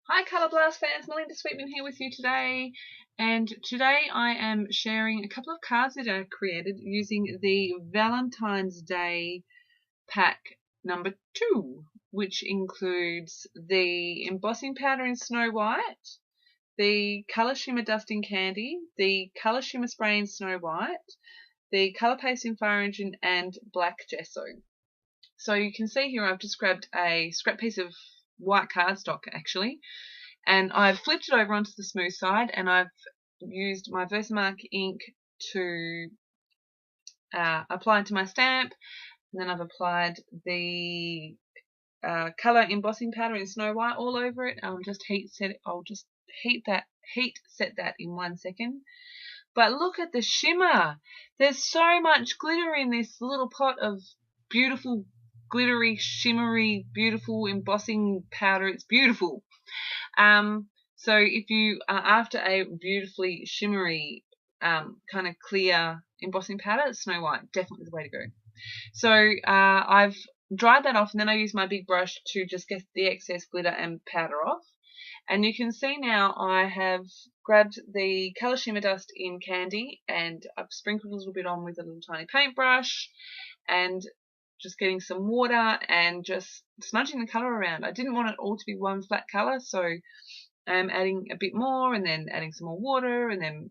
Hi Colour Blast fans, Melinda Sweetman here with you today, and today I am sharing a couple of cards that I created using the Valentine's Day pack number 2, which includes the embossing powder in Snow White, the colour shimmer dust in Candy, the colour shimmer spray in Snow White, the colour paste in Fire Engine, and black gesso. So you can see here I've just grabbed a scrap piece of white cardstock actually, and I've flipped it over onto the smooth side, and I've used my Versamark ink to apply it to my stamp, and then I've applied the colour embossing powder in Snow White all over it. I'll just heat set that in 1 second. But look at the shimmer. There's so much glitter in this little pot of beautiful, glittery, shimmery, beautiful embossing powder. It's beautiful. So if you are after a beautifully shimmery, kind of clear embossing powder, Snow White, definitely the way to go. So I've dried that off, and then I use my big brush to just get the excess glitter and powder off. And you can see now I have grabbed the colour shimmer dust in Candy, and I've sprinkled a little bit on with a little tiny paintbrush, and just getting some water and just smudging the colour around. I didn't want it all to be one flat colour, so I'm adding a bit more, and then adding some more water, and then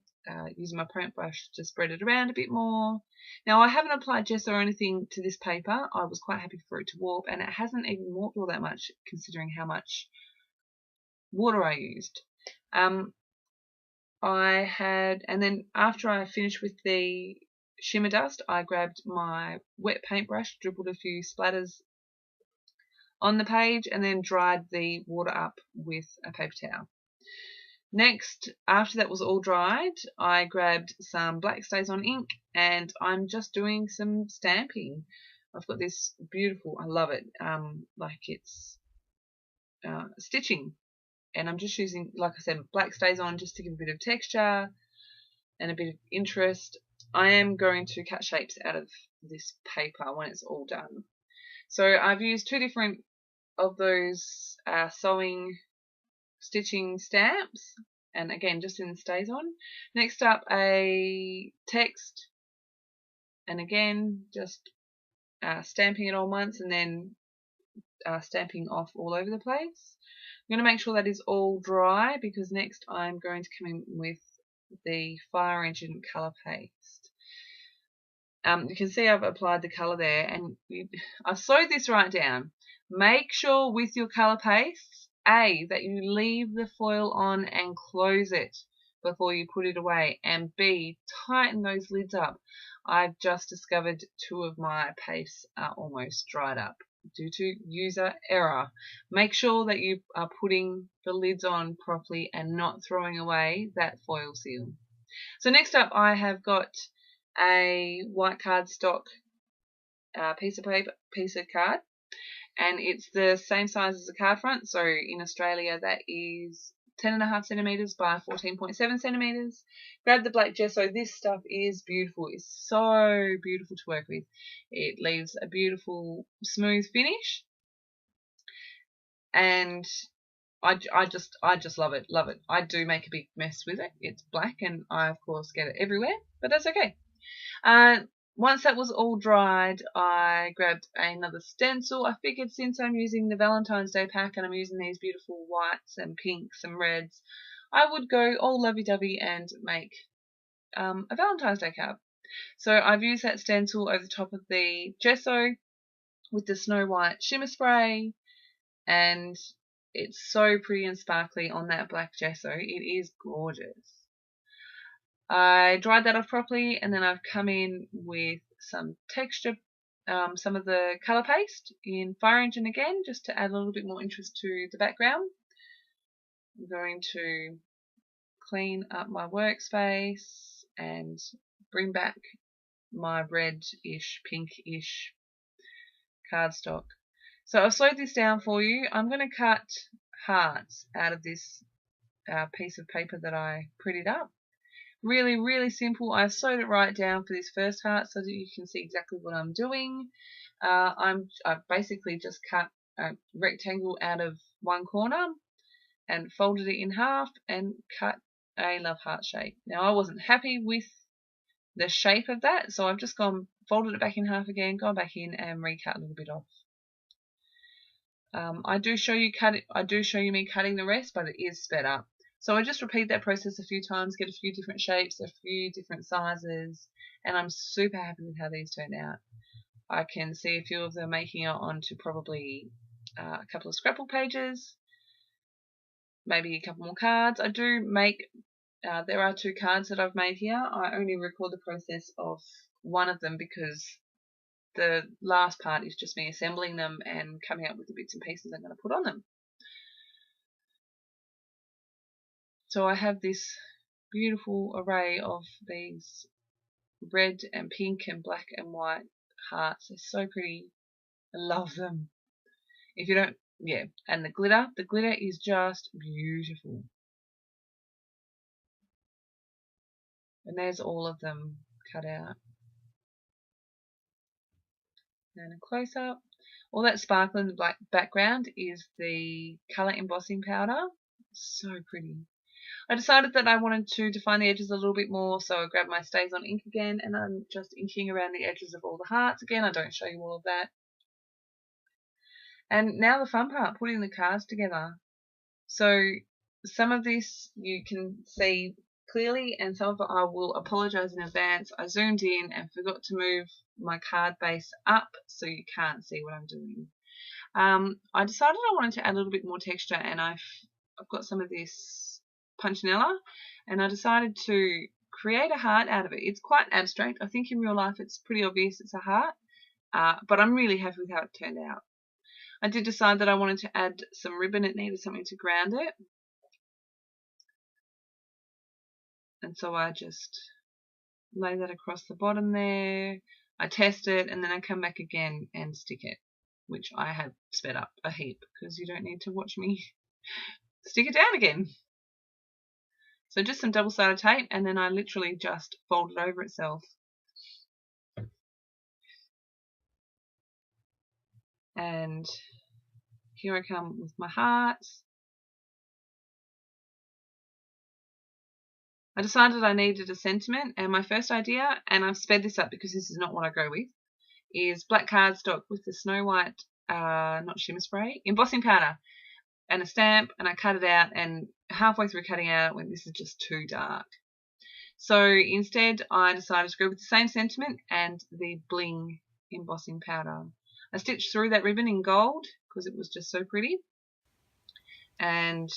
using my paintbrush to spread it around a bit more. Now, I haven't applied gesso or anything to this paper. I was quite happy for it to warp, and it hasn't even warped all that much considering how much water I used. And then after I finished with the shimmer dust, I grabbed my wet paintbrush, dribbled a few splatters on the page, and then dried the water up with a paper towel. Next, after that was all dried, I grabbed some black StazOn ink, and I'm just doing some stamping. I've got this beautiful, I love it, like it's stitching, and I'm just using, like I said, black StazOn just to give a bit of texture and a bit of interest. I am going to cut shapes out of this paper when it's all done. So I've used 2 different of those sewing stitching stamps, and again just in the StazOn. Next up, a text, and again just stamping it on once, and then stamping off all over the place. I'm going to make sure that is all dry, because next I'm going to come in with the Fire Engine colour paste. You can see I've applied the colour there, and I've sewed this right down. Make sure with your colour pastes, A, that you leave the foil on and close it before you put it away, and B, tighten those lids up. I've just discovered 2 of my pastes are almost dried up due to user error. Make sure that you are putting the lids on properly and not throwing away that foil seal. So next up, I have got a white cardstock piece of card, and it's the same size as the card front. So in Australia, that is 10.5 centimeters by 14.7 centimeters. Grab the black gesso. This stuff is beautiful. It's so beautiful to work with. It leaves a beautiful smooth finish, and I just love it. Love it. I do make a big mess with it. It's black, and I of course get it everywhere, but that's okay. Once that was all dried, I grabbed another stencil. I figured since I'm using the Valentine's Day pack and I'm using these beautiful whites and pinks and reds, I would go all lovey-dovey and make a Valentine's Day card. So I've used that stencil over the top of the gesso with the Snow White shimmer spray, and it's so pretty and sparkly on that black gesso. It is gorgeous. I dried that off properly, and then I've come in with some texture, some of the colour paste in Fire Engine again, just to add a little bit more interest to the background. I'm going to clean up my workspace and bring back my red-ish, pink-ish cardstock. So I've slowed this down for you. I'm going to cut hearts out of this piece of paper that I prettied up. Really, really simple. I've sewed it right down for this first heart so that you can see exactly what I'm doing. I've basically just cut a rectangle out of one corner, and folded it in half and cut a love heart shape. Now I wasn't happy with the shape of that, so I've just folded it back in half again, gone back in and recut a little bit off. I do show you me cutting the rest, but it is sped up. So I just repeat that process a few times, get a few different shapes, a few different sizes, and I'm super happy with how these turned out. I can see a few of them making it onto probably a couple of scrapbook pages, maybe a couple more cards. I do make, there are 2 cards that I've made here. I only record the process of one of them because the last part is just me assembling them and coming up with the bits and pieces I'm going to put on them. So I have this beautiful array of these red and pink and black and white hearts. They're so pretty. I love them. If you don't, yeah, and the glitter is just beautiful. And there's all of them cut out. And a close up. All that sparkling black background is the colour embossing powder. So pretty. I decided that I wanted to define the edges a little bit more, so I grabbed my StazOn ink again, and I'm just inking around the edges of all the hearts again. I don't show you all of that. And now the fun part, putting the cards together. So some of this you can see clearly, and some of it I will apologise in advance. I zoomed in and forgot to move my card base up so you can't see what I'm doing. I decided I wanted to add a little bit more texture, and I've got some of this punchinella, and I decided to create a heart out of it. It's quite abstract. I think in real life it's pretty obvious it's a heart, but I'm really happy with how it turned out. I did decide that I wanted to add some ribbon. It needed something to ground it, and so I just lay that across the bottom there. I test it, and then I come back again and stick it, which I have sped up a heap because you don't need to watch me stick it down again. So just some double-sided tape, and then I literally just fold it over itself. And here I come with my hearts. I decided I needed a sentiment, and my first idea, and I've sped this up because this is not what I go with, is black cardstock with the Snow White, not shimmer spray, embossing powder, and a stamp, and I cut it out, and halfway through cutting out when this is just too dark. So instead I decided to go with the same sentiment and the bling embossing powder. I stitched through that ribbon in gold because it was just so pretty. And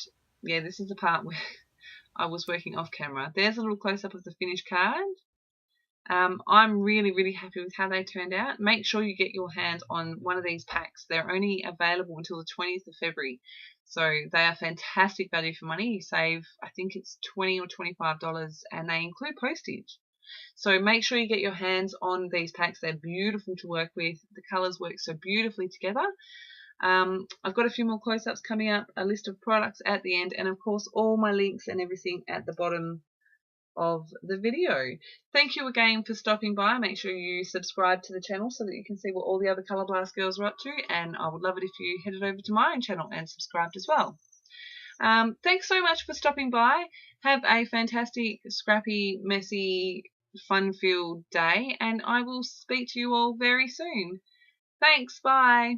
yeah, this is the part where I was working off camera. There's a little close-up of the finished card. I'm really happy with how they turned out. Make sure you get your hands on one of these packs. They're only available until the 20th of February. So they are fantastic value for money. You save, I think it's $20 or $25, and they include postage. So make sure you get your hands on these packs. They're beautiful to work with. The colours work so beautifully together. I've got a few more close-ups coming up, a list of products at the end, and of course all my links and everything at the bottom of the video. Thank you again for stopping by. Make sure you subscribe to the channel so that you can see what all the other Colour Blast girls are up to, and I would love it if you headed over to my own channel and subscribed as well. Thanks so much for stopping by. Have a fantastic, scrappy, messy, fun-filled day, and I will speak to you all very soon. Thanks, bye.